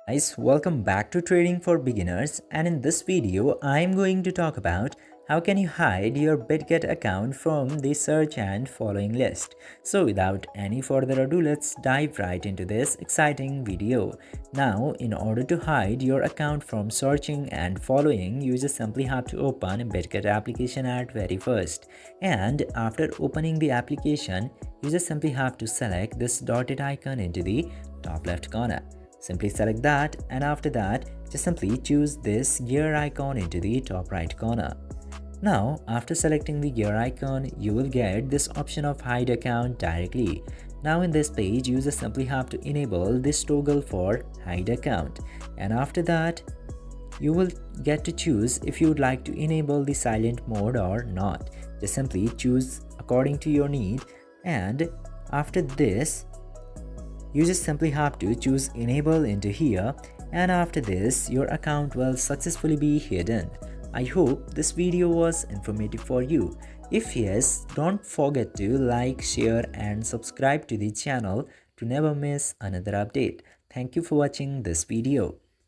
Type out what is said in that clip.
Guys, welcome back to Trading for Beginners, and in this video I'm going to talk about how can you hide your Bitget account from the search and following list. So without any further ado, let's dive right into this exciting video. Now, in order to hide your account from searching and following, you just simply have to open a Bitget application at very first. And after opening the application, you just simply have to select this dotted icon into the top left corner. Simply select that, and after that just simply choose this gear icon into the top right corner. Now after selecting the gear icon, you will get this option of hide account directly. Now in this page you just simply have to enable this toggle for hide account, and after that you will get to choose if you would like to enable the silent mode or not. Just simply choose according to your need, and after this you just simply have to choose enable into here, and after this your account will successfully be hidden. I hope this video was informative for you. If yes, don't forget to like, share and subscribe to the channel to never miss another update. Thank you for watching this video.